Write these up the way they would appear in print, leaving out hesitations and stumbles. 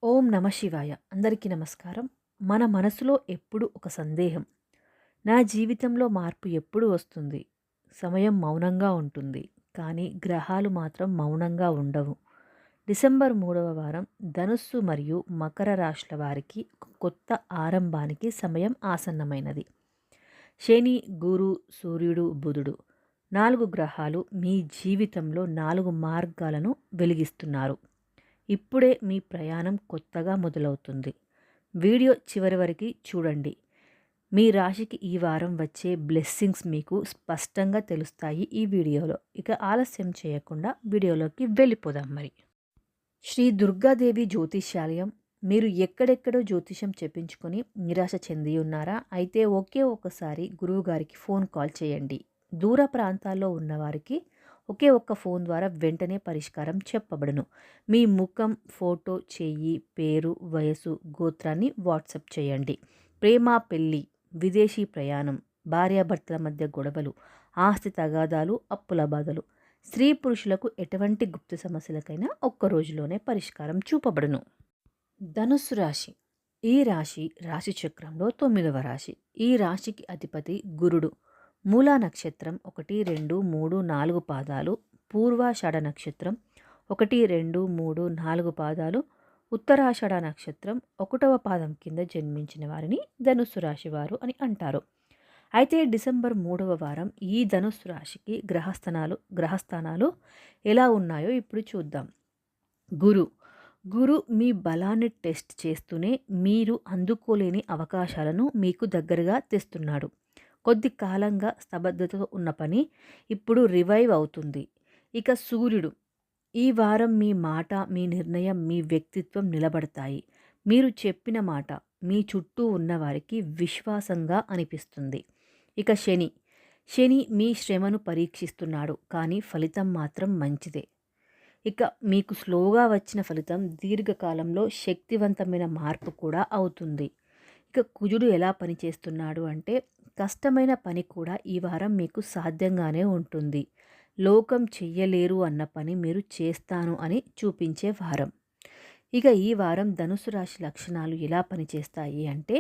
ఓం నమ శివాయ. అందరికీ నమస్కారం. మన మనసులో ఎప్పుడు ఒక సందేహం. నా జీవితంలో మార్పు ఎప్పుడు వస్తుంది? సమయం మౌనంగా ఉంటుంది. కానీ గ్రహాలు మాత్రం మౌనంగా ఉండవు. డిసెంబర్ 3వ వారం ధనుస్సు మరియు మకర రాశుల వారికి ఒక కొత్త ఆరంభానికి సమయం ఆసన్నమైనది. శని, గురు, సూర్యుడు, బుధుడు 4 గ్రహాలు మీ జీవితంలో 4 మార్గాలను వెలిగిస్తున్నారు. ఇప్పుడే మీ ప్రయాణం కొత్తగా మొదలవుతుంది. వీడియో చివరి వరకు చూడండి. మీ రాశికి ఈ వారం వచ్చే బ్లెస్సింగ్స్ మీకు స్పష్టంగా తెలుస్తాయి ఈ వీడియోలో. ఇక ఆలస్యం చేయకుండా వీడియోలోకి వెళ్ళిపోదాం మరి. శ్రీ దుర్గాదేవి జ్యోతిష్యాలయం. మీరు ఎక్కడెక్కడో జ్యోతిషం చెప్పించుకొని నిరాశ చెంది ఉన్నారా? అయితే ఒకే ఒకసారి గురువుగారికి ఫోన్ కాల్ చేయండి. దూర ప్రాంతాల్లో ఉన్నవారికి ఒకే ఒక్క ఫోన్ ద్వారా వెంటనే పరిష్కారం చెప్పబడును. మీ ముఖం, ఫోటో, చెయ్యి, పేరు, వయసు, గోత్రాన్ని వాట్సాప్ చేయండి. ప్రేమ, పెళ్ళి, విదేశీ ప్రయాణం, భార్యాభర్తల మధ్య గొడవలు, ఆస్తి తగాదాలు, అప్పుల బాధలు, స్త్రీ పురుషులకు ఎటువంటి గుప్త సమస్యలకైనా ఒక్క రోజులోనే పరిష్కారం చూపబడును. ధనుస్సు రాశి. ఈ రాశి రాశి చక్రంలో 9వ రాశి. ఈ రాశికి అధిపతి గురుడు. మూలా నక్షత్రం 1, 2, 3, 4 పాదాలు, పూర్వాషాఢ నక్షత్రం 1, 2, 3, 4 పాదాలు, ఉత్తరాషాఢ నక్షత్రం 1వ పాదం కింద జన్మించిన వారిని ధనుస్సు రాశి వారు అని అంటారు. అయితే డిసెంబర్ 3వ వారం ఈ ధనుస్సు రాశికి గ్రహస్థానాలు ఎలా ఉన్నాయో ఇప్పుడు చూద్దాం. గురు గురు మీ బలాన్ని టెస్ట్ చేస్తూనే మీరు అందుకోలేని అవకాశాలను మీకు దగ్గరగా తెస్తున్నాడు. కొద్ది కాలంగా స్తబ్దతతో ఉన్న పని ఇప్పుడు రివైవ్ అవుతుంది. ఇక సూర్యుడు ఈ వారం మీ మాట, మీ నిర్ణయం, మీ వ్యక్తిత్వం నిలబడతాయి. మీరు చెప్పిన మాట మీ చుట్టూ ఉన్నవారికి విశ్వాసంగా అనిపిస్తుంది. ఇక శని శని మీ శ్రమను పరీక్షిస్తున్నాడు, కానీ ఫలితం మాత్రం మంచిదే. ఇక మీకు స్లోగా వచ్చిన ఫలితం దీర్ఘకాలంలో శక్తివంతమైన మార్పు కూడా అవుతుంది. ఇక కుజుడు ఎలా పనిచేస్తున్నాడు అంటే కష్టమైన పని కూడా ఈ వారం మీకు సాధ్యంగానే ఉంటుంది. లోకం చెయ్యలేరు అన్న పని మీరు చేస్తాను అని చూపించే వారం. ఇక ఈ వారం ధనుసు రాశి లక్షణాలు ఎలా పనిచేస్తాయి అంటే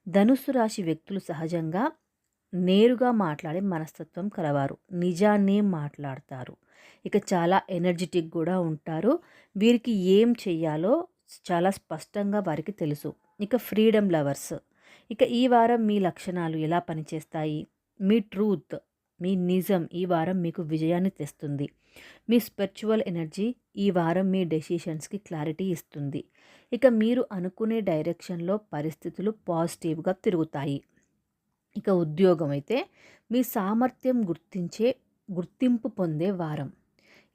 ధనుసు రాశి వ్యక్తులు సహజంగా నేరుగా మాట్లాడే మనస్తత్వం కలవారు. నిజాన్నే మాట్లాడతారు. ఇక చాలా ఎనర్జెటిక్ కూడా ఉంటారు. వీరికి ఏం చెయ్యాలో చాలా స్పష్టంగా వారికి తెలుసు. ఇక ఫ్రీడమ్ లవర్స్. ఇక ఈ వారం మీ లక్షణాలు ఎలా పనిచేస్తాయి? మీ ట్రూత్, మీ నిజం ఈ వారం మీకు విజయాన్ని తెస్తుంది. మీ స్పిరిచువల్ ఎనర్జీ ఈ వారం మీ డెసిషన్స్కి క్లారిటీ ఇస్తుంది. ఇక మీరు అనుకునే డైరెక్షన్లో పరిస్థితులు పాజిటివ్గా తిరుగుతాయి. ఇక ఉద్యోగం అయితే మీ సామర్థ్యం గుర్తింపు పొందే వారం.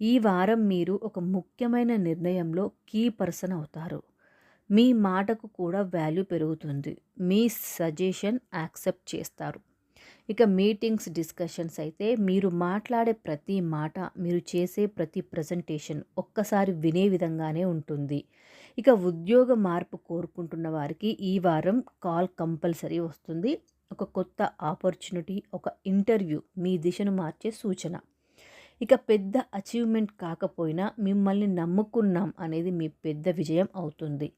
ఈ వారం మీరు ఒక ముఖ్యమైన నిర్ణయంలో కీ పర్సన్ అవుతారు. మీ మాటకు కూడా వాల్యూ పెరుగుతుంది. మీ సజెషన్ యాక్సెప్ట్ చేస్తారు. ఇక మీటింగ్స్, డిస్కషన్స్ అయితే మీరు మాట్లాడే ప్రతి మాట, మీరు చేసే ప్రతి ప్రజెంటేషన్ ఒక్కసారి వినే విధంగానే ఉంటుంది. ఇక ఉద్యోగ మార్పు కోరుకుంటున్న వారికి ఈ వారం కాల్ కంపల్సరీ వస్తుంది. ఒక కొత్త ఆపర్చునిటీ, ఒక ఇంటర్వ్యూ మీ దిశను మార్చే సూచన. ఇక పెద్ద అచీవ్మెంట్ కాకపోయినా మిమ్మల్ని నమ్ముకున్నాం అనేది మీ పెద్ద విజయం అవుతుంది.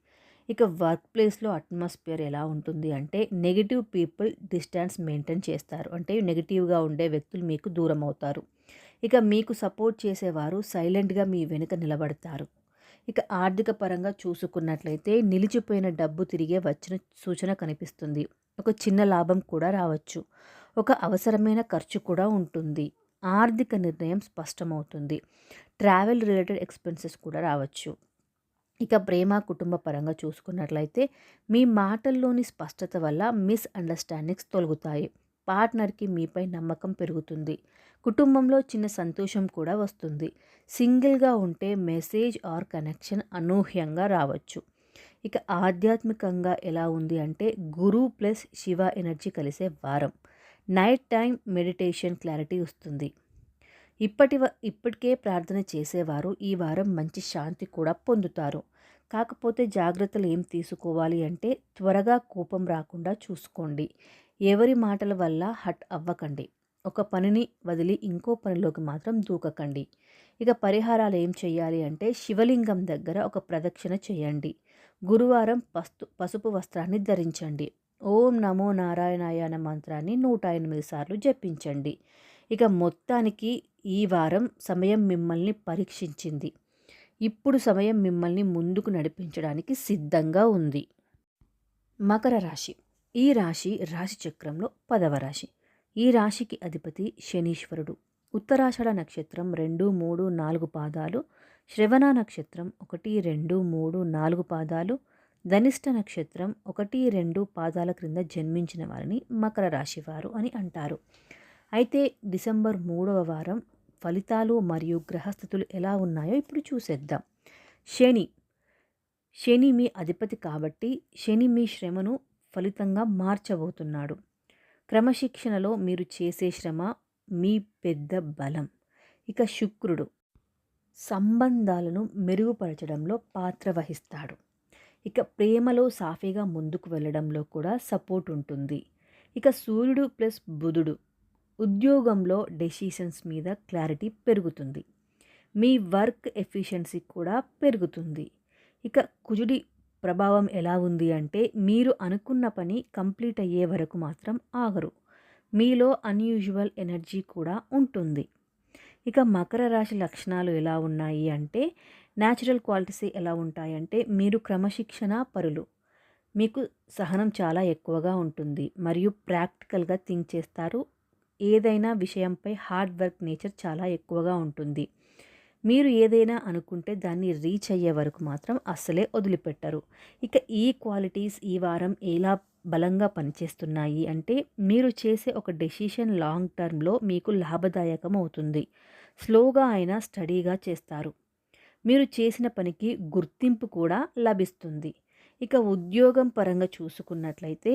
ఇక వర్క్ ప్లేస్లో అట్మాస్ఫియర్ ఎలా ఉంటుంది అంటే నెగిటివ్ పీపుల్ డిస్టెన్స్ మెయింటైన్ చేస్తారు. అంటే నెగిటివ్గా ఉండే వ్యక్తులు మీకు దూరం అవుతారు. ఇక మీకు సపోర్ట్ చేసేవారు సైలెంట్గా మీ వెనుక నిలబడతారు. ఇక ఆర్థిక పరంగా చూసుకున్నట్లయితే నిలిచిపోయిన డబ్బు తిరిగే వచ్చిన సూచన కనిపిస్తుంది. ఒక చిన్న లాభం కూడా రావచ్చు. ఒక అవసరమైన ఖర్చు కూడా ఉంటుంది. ఆర్థిక నిర్ణయం స్పష్టమవుతుంది. ట్రావెల్ రిలేటెడ్ ఎక్స్పెన్సెస్ కూడా రావచ్చు. ఇక ప్రేమ, కుటుంబ పరంగా చూసుకున్నట్లయితే మీ మాటల్లోని స్పష్టత వల్ల మిస్అండర్స్టాండింగ్స్ తొలగుతాయి. పార్ట్నర్కి మీపై నమ్మకం పెరుగుతుంది. కుటుంబంలో చిన్న సంతోషం కూడా వస్తుంది. సింగిల్గా ఉంటే మెసేజ్ ఆర్ కనెక్షన్ అనూహ్యంగా రావచ్చు. ఇక ఆధ్యాత్మికంగా ఎలా ఉంది అంటే గురు ప్లస్ శివ ఎనర్జీ కలిసే వారం. నైట్ టైం మెడిటేషన్ క్లారిటీ వస్తుంది. ఇప్పటికే ప్రార్థన చేసేవారు ఈ వారం మంచి శాంతి కూడా పొందుతారు. కాకపోతే జాగ్రత్తలు ఏం తీసుకోవాలి అంటే త్వరగా కోపం రాకుండా చూసుకోండి. ఎవరి మాటల వల్ల హట్ అవ్వకండి. ఒక పనిని వదిలి ఇంకో పనిలోకి మాత్రం దూకకండి. ఇక పరిహారాలు ఏం చేయాలి అంటే శివలింగం దగ్గర ఒక ప్రదక్షిణ చేయండి. గురువారం పసుపు వస్త్రాన్ని ధరించండి. ఓం నమో నారాయణాయ అనే మంత్రాన్ని 108 సార్లు జపించండి. ఇక మొత్తానికి ఈ వారం సమయం మిమ్మల్ని పరీక్షించింది. ఇప్పుడు సమయం మిమ్మల్ని ముందుకు నడిపించడానికి సిద్ధంగా ఉంది. మకర రాశి. ఈ రాశి రాశిచక్రంలో 10వ రాశి. ఈ రాశికి అధిపతి శనీశ్వరుడు. ఉత్తరాషాఢ నక్షత్రం 2, 3, 4 పాదాలు, శ్రవణ నక్షత్రం 1, 2, 3, 4 పాదాలు, ధనిష్ట నక్షత్రం 1, 2 పాదాల క్రింద జన్మించిన వారిని మకర రాశి వారు అని అంటారు. అయితే డిసెంబర్ 3వ వారం ఫలితాలు మరియు గ్రహస్థితులు ఎలా ఉన్నాయో ఇప్పుడు చూసేద్దాం. శని మీ అధిపతి కాబట్టి శని మీ శ్రమను ఫలితంగా మార్చబోతున్నాడు. క్రమశిక్షణలో మీరు చేసే శ్రమ మీ పెద్ద బలం. ఇక శుక్రుడు సంబంధాలను మెరుగుపరచడంలో పాత్ర వహిస్తాడు. ఇక ప్రేమలో సాఫీగా ముందుకు వెళ్ళడంలో కూడా సపోర్ట్ ఉంటుంది. ఇక సూర్యుడు ప్లస్ బుధుడు ఉద్యోగంలో డెసిషన్స్ మీద క్లారిటీ పెరుగుతుంది. మీ వర్క్ ఎఫిషియన్సీ కూడా పెరుగుతుంది. ఇక కుజుడి ప్రభావం ఎలా ఉంది అంటే మీరు అనుకున్న పని కంప్లీట్ అయ్యే వరకు మాత్రం ఆగరు. మీలో అన్యూజువల్ ఎనర్జీ కూడా ఉంటుంది. ఇక మకర రాశి లక్షణాలు ఎలా ఉన్నాయి అంటే న్యాచురల్ క్వాలిటీస్ ఎలా ఉంటాయంటే మీరు క్రమశిక్షణ పరులు. మీకు సహనం చాలా ఎక్కువగా ఉంటుంది మరియు ప్రాక్టికల్గా థింక్ చేస్తారు. ఏదైనా విషయంపై హార్డ్ వర్క్ నేచర్ చాలా ఎక్కువగా ఉంటుంది. మీరు ఏదైనా అనుకుంటే దాన్ని రీచ్ అయ్యే వరకు మాత్రం అస్సలే వదిలిపెట్టరు. ఇక ఈ క్వాలిటీస్ ఈ వారం ఎలా బలంగా పనిచేస్తున్నాయి అంటే మీరు చేసే ఒక డెసిషన్ లాంగ్ టర్మ్లో మీకు లాభదాయకం అవుతుంది. స్లోగా అయినా స్టడీగా చేస్తారు. మీరు చేసిన పనికి గుర్తింపు కూడా లభిస్తుంది. ఇక ఉద్యోగం పరంగా చూసుకున్నట్లయితే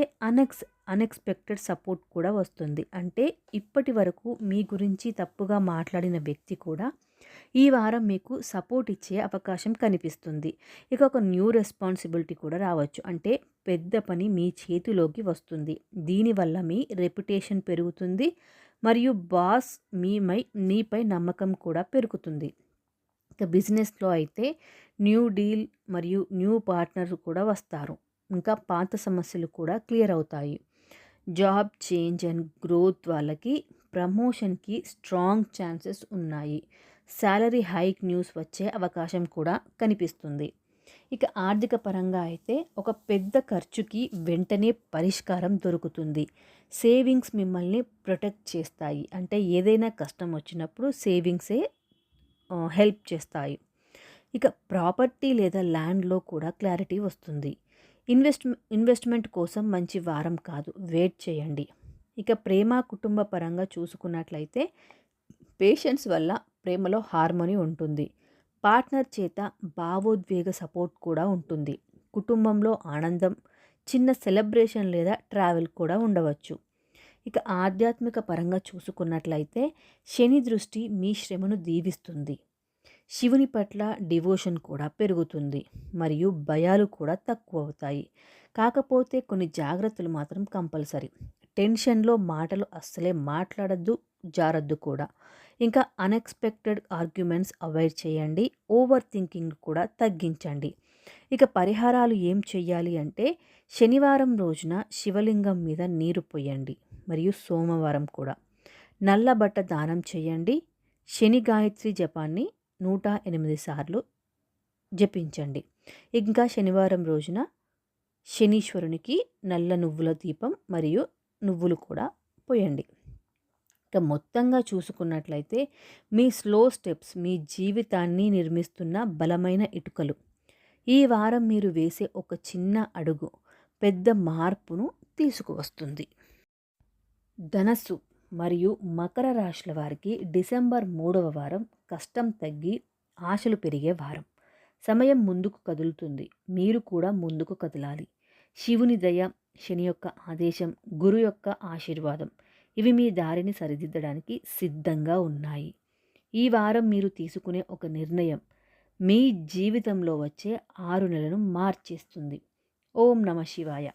అన్ఎక్స్పెక్టెడ్ సపోర్ట్ కూడా వస్తుంది. అంటే ఇప్పటి వరకు మీ గురించి తప్పుగా మాట్లాడిన వ్యక్తి కూడా ఈ వారం మీకు సపోర్ట్ ఇచ్చే అవకాశం కనిపిస్తుంది. ఇక ఒక న్యూ రెస్పాన్సిబిలిటీ కూడా రావచ్చు. అంటే పెద్ద పని మీ చేతిలోకి వస్తుంది. దీనివల్ల మీ రెప్యుటేషన్ పెరుగుతుంది మరియు బాస్ మీపై నమ్మకం కూడా పెరుగుతుంది. ఇక బిజినెస్లో అయితే న్యూ డీల్ మరియు న్యూ పార్ట్నర్ కూడా వస్తారు. ఇంకా పాత సమస్యలు కూడా క్లియర్ అవుతాయి. జాబ్ చేంజ్ అండ్ గ్రోత్ వాళ్ళకి ప్రమోషన్కి స్ట్రాంగ్ ఛాన్సెస్ ఉన్నాయి. శాలరీ హైక్ న్యూస్ వచ్చే అవకాశం కూడా కనిపిస్తుంది. ఇక ఆర్థిక పరంగా అయితే ఒక పెద్ద ఖర్చుకి వెంటనే పరిష్కారం దొరుకుతుంది. సేవింగ్స్ మిమ్మల్ని ప్రొటెక్ట్ చేస్తాయి. అంటే ఏదైనా కష్టం వచ్చినప్పుడు సేవింగ్సే హెల్ప్ చేస్తాయి. ఇక ప్రాపర్టీ లేదా ల్యాండ్లో కూడా క్లారిటీ వస్తుంది. ఇన్వెస్ట్మెంట్ కోసం మంచి వారం కాదు, వెయిట్ చేయండి. ఇక ప్రేమ కుటుంబ పరంగా చూసుకున్నట్లయితే పేషెన్స్ వల్ల ప్రేమలో హార్మోనీ ఉంటుంది. పార్ట్నర్ చేత భావోద్వేగ సపోర్ట్ కూడా ఉంటుంది. కుటుంబంలో ఆనందం, చిన్న సెలబ్రేషన్ లేదా ట్రావెల్ కూడా ఉండవచ్చు. ఇక ఆధ్యాత్మిక పరంగా చూసుకున్నట్లయితే శని దృష్టి మీ శ్రమను దీవిస్తుంది. శివుని పట్ల డివోషన్ కూడా పెరుగుతుంది మరియు భయాలు కూడా తక్కువ అవుతాయి. కాకపోతే కొన్ని జాగ్రత్తలు మాత్రం కంపల్సరీ. టెన్షన్లో మాటలు అస్సలే మాట్లాడద్దు, జారద్దు కూడా. ఇంకా అన్ఎక్స్పెక్టెడ్ ఆర్గ్యుమెంట్స్ అవాయిడ్ చేయండి. ఓవర్ థింకింగ్ కూడా తగ్గించండి. ఇక పరిహారాలు ఏం చెయ్యాలి అంటే శనివారం రోజున శివలింగం మీద నీరు పొయ్యండి మరియు సోమవారం కూడా నల్ల బట్ట దానం చేయండి. శని గాయత్రి జపాన్ని 108 సార్లు జపించండి. ఇంకా శనివారం రోజున శనీశ్వరునికి నల్ల నువ్వుల దీపం మరియు నువ్వులు కూడా పోయండి. ఇక మొత్తంగా చూసుకున్నట్లయితే మీ స్లో స్టెప్స్ మీ జీవితాన్ని నిర్మిస్తున్న బలమైన ఇటుకలు. ఈ వారం మీరు వేసే ఒక చిన్న అడుగు పెద్ద మార్పును తీసుకువస్తుంది. ధనస్సు మరియు మకర రాశుల వారికి డిసెంబర్ 3వ వారం కష్టం తగ్గి ఆశలు పెరిగే వారం. సమయం ముందుకు కదులుతుంది. మీరు కూడా ముందుకు కదలాలి. శివుని దయ, శని యొక్క ఆదేశం, గురు యొక్క ఆశీర్వాదం ఇవి మీ దారిని సరిదిద్దడానికి సిద్ధంగా ఉన్నాయి. ఈ వారం మీరు తీసుకునే ఒక నిర్ణయం మీ జీవితంలో వచ్చే 6 నెలలను మార్చేస్తుంది. ఓం నమః శివాయ.